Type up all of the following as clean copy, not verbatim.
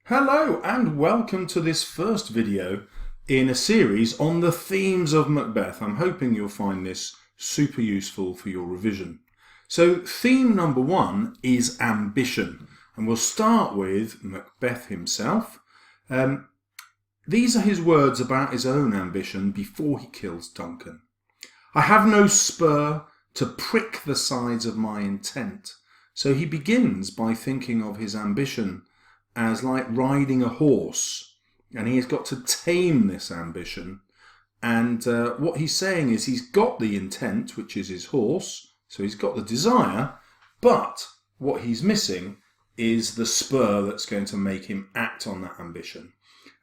Hello and welcome to this first video in a series on the themes of Macbeth. I'm hoping you'll find this super useful for your revision. So theme number one is ambition, and we'll start with Macbeth himself. These are his words about his own ambition before he kills Duncan. I have no spur to prick the sides of my intent. So he begins by thinking of his ambition as like riding a horse, and he has got to tame this ambition. And what he's saying is he's got the intent, which is his horse, so he's got the desire, but what he's missing is the spur that's going to make him act on that ambition.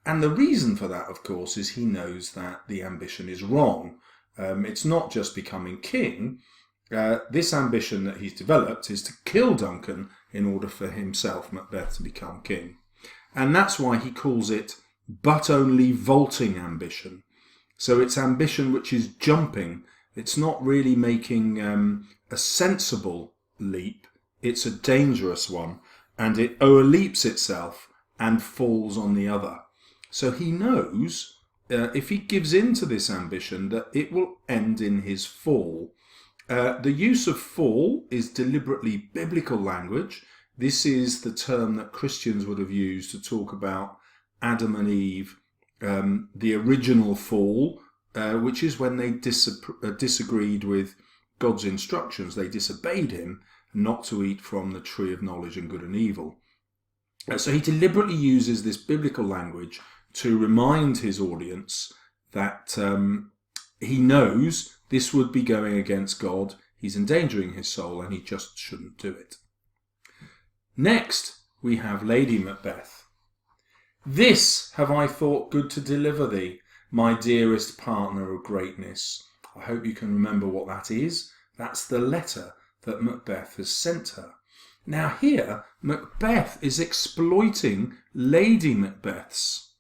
And the reason for that, of course, is he knows that the ambition is wrong. It's not just becoming king. This ambition that he's developed is to kill Duncan in order for himself, Macbeth, to become king. And that's why he calls it but only vaulting ambition. So it's ambition which is jumping. It's not really making a sensible leap. It's a dangerous one, and it overleaps itself and falls on the other. So he knows if he gives in to this ambition that it will end in his fall. The use of fall is deliberately biblical language. This is the term that Christians would have used to talk about Adam and Eve, the original fall, which is when they disagreed with God's instructions. They disobeyed him not to eat from the tree of knowledge and good and evil. So he deliberately uses this biblical language to remind his audience that he knows this would be going against God, he's endangering his soul, and he just shouldn't do it. Next, we have Lady Macbeth. This have I thought good to deliver thee, my dearest partner of greatness. I hope you can remember what that is. That's the letter that Macbeth has sent her. Now here, Macbeth is exploiting Lady Macbeth's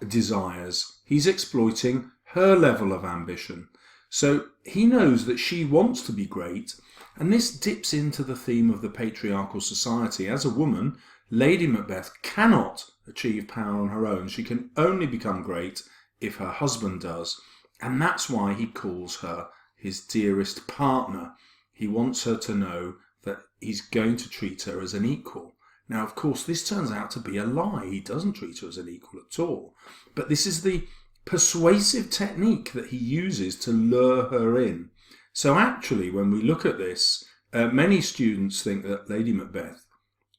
desires. He's exploiting her level of ambition. So he knows that she wants to be great, and this dips into the theme of the patriarchal society. As a woman, Lady Macbeth cannot achieve power on her own. She can only become great if her husband does, and that's why he calls her his dearest partner. He wants her to know that he's going to treat her as an equal. Now, of course, this turns out to be a lie. He doesn't treat her as an equal at all. But this is the persuasive technique that he uses to lure her in. So actually, when we look at this, many students think that Lady Macbeth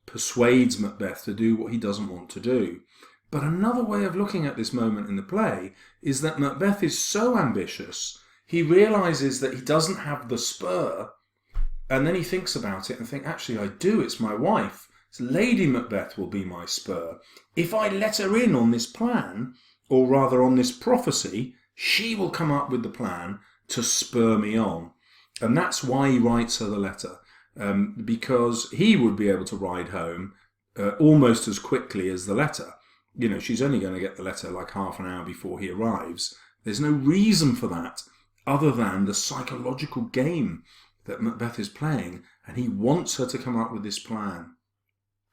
persuades Macbeth to do what he doesn't want to do. But another way of looking at this moment in the play is that Macbeth is so ambitious, he realizes that he doesn't have the spur, and then he thinks about it and thinks, actually I do, it's my wife. So Lady Macbeth will be my spur. If I let her in on this plan, or rather on this prophecy, she will come up with the plan to spur me on. And that's why he writes her the letter, because he would be able to ride home almost as quickly as the letter. You know, she's only going to get the letter like half an hour before he arrives. There's no reason for that other than the psychological game that Macbeth is playing, and he wants her to come up with this plan.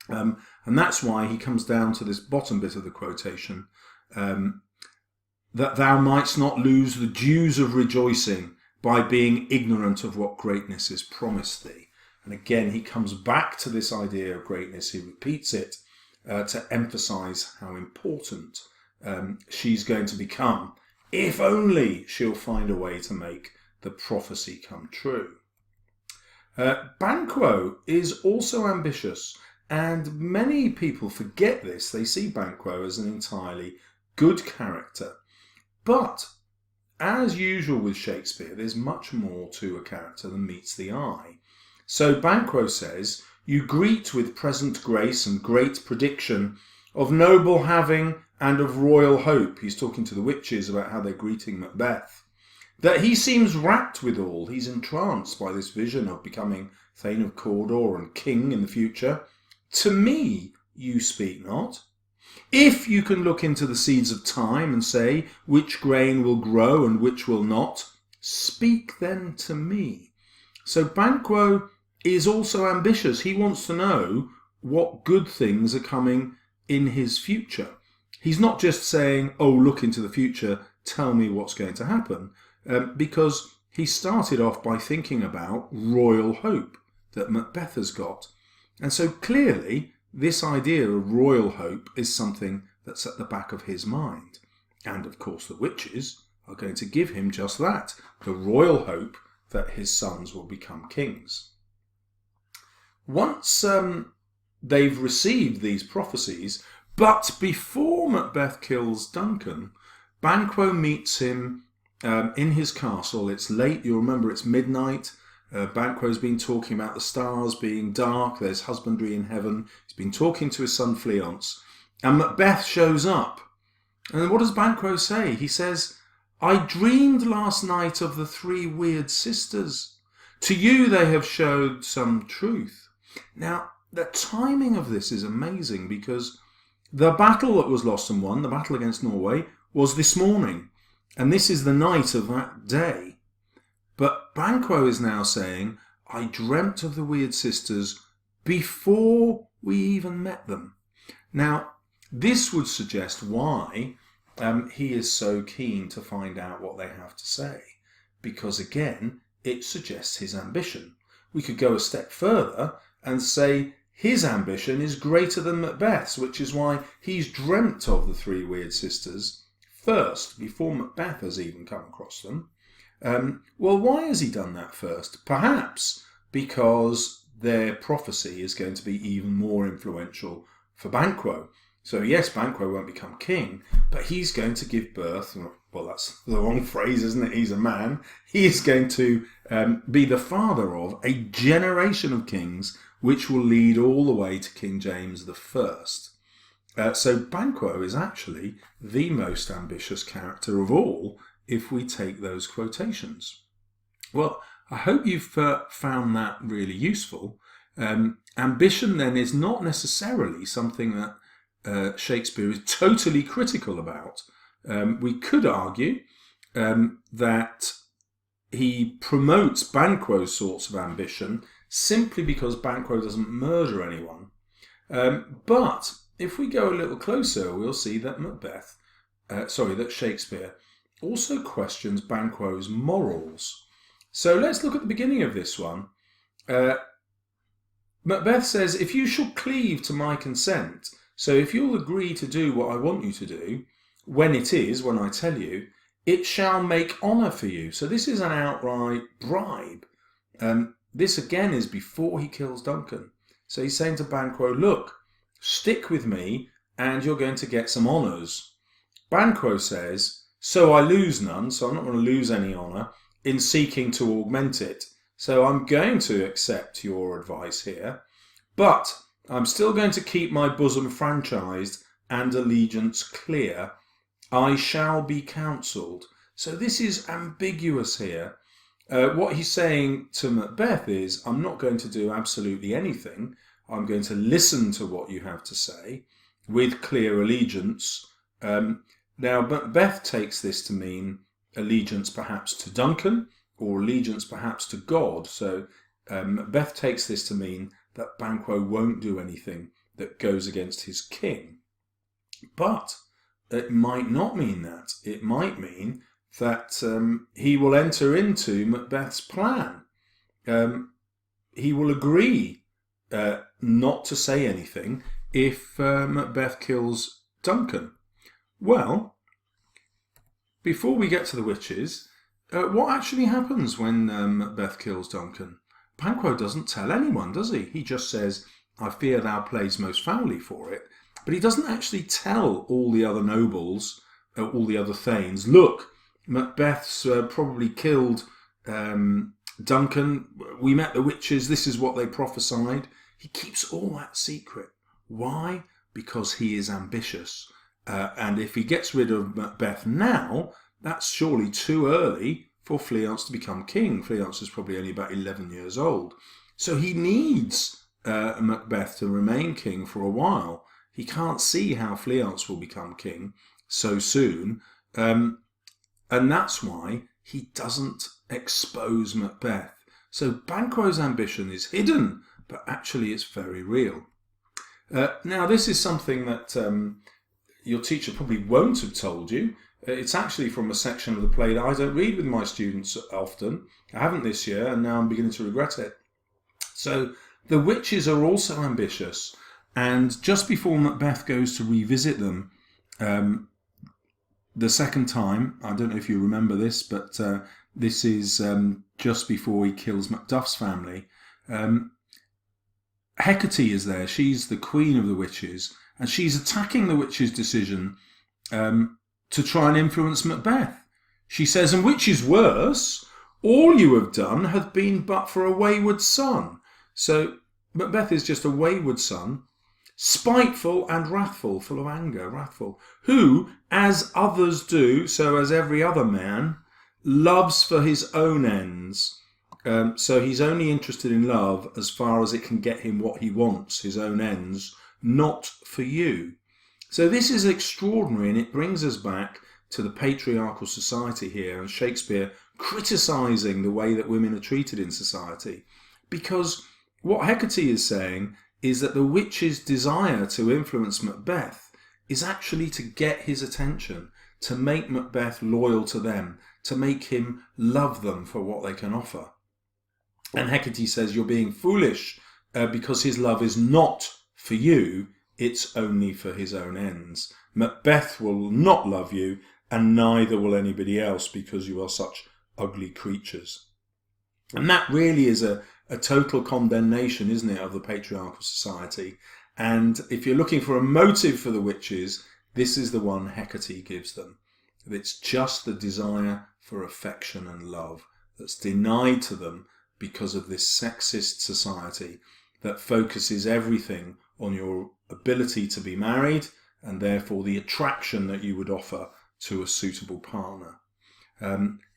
And that's why he comes down to this bottom bit of the quotation, that thou mightst not lose the dews of rejoicing by being ignorant of what greatness is promised thee. And again, he comes back to this idea of greatness. He repeats it to emphasize how important she's going to become, if only she'll find a way to make the prophecy come true. Banquo is also ambitious, and many people forget this. They see Banquo as an entirely good character. But, as usual with Shakespeare, there's much more to a character than meets the eye. So Banquo says, you greet with present grace and great prediction of noble having and of royal hope. He's talking to the witches about how they're greeting Macbeth. That he seems rapt withal. He's entranced by this vision of becoming Thane of Cawdor and king in the future. To me you speak not. If you can look into the seeds of time and say which grain will grow and which will not, speak then to me. So Banquo is also ambitious. He wants to know what good things are coming in his future. He's not just saying, oh, look into the future, tell me what's going to happen, because he started off by thinking about royal hope that Macbeth has got. And so clearly, this idea of royal hope is something that's at the back of his mind. And of course, the witches are going to give him just that, the royal hope that his sons will become kings. Once they've received these prophecies, but before Macbeth kills Duncan, Banquo meets him in his castle. It's late, you remember it's midnight. Banquo's been talking about the stars being dark, there's husbandry in heaven. He's been talking to his son Fleance, and Macbeth shows up. And what does Banquo say? He says, I dreamed last night of the three weird sisters. To you they have showed some truth. Now, the timing of this is amazing, because the battle that was lost and won, the battle against Norway, was this morning. And this is the night of that day. But Banquo is now saying, I dreamt of the weird sisters before we even met them. Now, this would suggest why he is so keen to find out what they have to say. Because again, it suggests his ambition. We could go a step further and say his ambition is greater than Macbeth's, which is why he's dreamt of the three weird sisters first, before Macbeth has even come across them. Well, why has he done that first? Perhaps because their prophecy is going to be even more influential for Banquo. So yes, Banquo won't become king, but he's going to give birth, well, that's the wrong phrase, isn't it? He's a man. He is going to be the father of a generation of kings, which will lead all the way to King James I. So Banquo is actually the most ambitious character of all, if we take those quotations. Well, I hope you've found that really useful. Ambition then is not necessarily something that Shakespeare is totally critical about. We could argue that he promotes Banquo's sorts of ambition simply because Banquo doesn't murder anyone. But if we go a little closer, we'll see that that Shakespeare also questions Banquo's morals. So let's look at the beginning of this one. Macbeth says, if you shall cleave to my consent, so if you'll agree to do what I want you to do, when I tell you, it shall make honour for you. So this is an outright bribe. This again is before he kills Duncan. So he's saying to Banquo, look, stick with me and you're going to get some honours. Banquo says, so I lose none, so I'm not going to lose any honour in seeking to augment it. So I'm going to accept your advice here, but I'm still going to keep my bosom franchised and allegiance clear. I shall be counselled. So this is ambiguous here. What he's saying to Macbeth is, I'm not going to do absolutely anything. I'm going to listen to what you have to say with clear allegiance. Now, Macbeth takes this to mean allegiance perhaps to Duncan or allegiance perhaps to God. So Macbeth takes this to mean that Banquo won't do anything that goes against his king. But it might not mean that. It might mean that he will enter into Macbeth's plan. He will agree not to say anything if Macbeth kills Duncan. Well, before we get to the witches, what actually happens when Macbeth kills Duncan? Banquo doesn't tell anyone, does he? He just says, I fear thou plays most foully for it. But he doesn't actually tell all the other nobles, all the other thanes, look, Macbeth's probably killed Duncan. We met the witches. This is what they prophesied. He keeps all that secret. Why? Because he is ambitious. And if he gets rid of Macbeth now, that's surely too early for Fleance to become king. Fleance is probably only about 11 years old. So he needs Macbeth to remain king for a while. He can't see how Fleance will become king so soon. And that's why he doesn't expose Macbeth. So Banquo's ambition is hidden, but actually it's very real. Now, this is something that your teacher probably won't have told you. It's actually from a section of the play that I don't read with my students often. I haven't this year, and now I'm beginning to regret it. So the witches are also ambitious, and just before Macbeth goes to revisit them the second time, I don't know if you remember this, but this is just before he kills Macduff's family. Hecate is there. She's the queen of the witches, and she's attacking the witches' decision to try and influence Macbeth. She says, and which is worse, all you have done hath been but for a wayward son. So Macbeth is just a wayward son, spiteful and wrathful, full of anger, wrathful, who, as others do, so as every other man, loves for his own ends. So he's only interested in love as far as it can get him what he wants, his own ends, not for you. So this is extraordinary, and it brings us back to the patriarchal society here, and Shakespeare criticising the way that women are treated in society. Because what Hecate is saying is that the witch's desire to influence Macbeth is actually to get his attention, to make Macbeth loyal to them, to make him love them for what they can offer. And Hecate says you're being foolish because his love is not for you, it's only for his own ends. Macbeth will not love you, and neither will anybody else, because you are such ugly creatures. And that really is a total condemnation, isn't it, of the patriarchal society. And if you're looking for a motive for the witches, this is the one Hecate gives them. It's just the desire for affection and love that's denied to them because of this sexist society that focuses everything on your ability to be married, and therefore the attraction that you would offer to a suitable partner.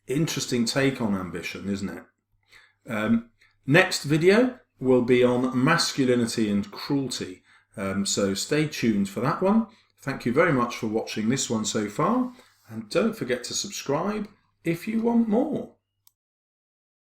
Interesting take on ambition, isn't it? Next video will be on masculinity and cruelty, so stay tuned for that one. Thank you very much for watching this one so far, and don't forget to subscribe if you want more.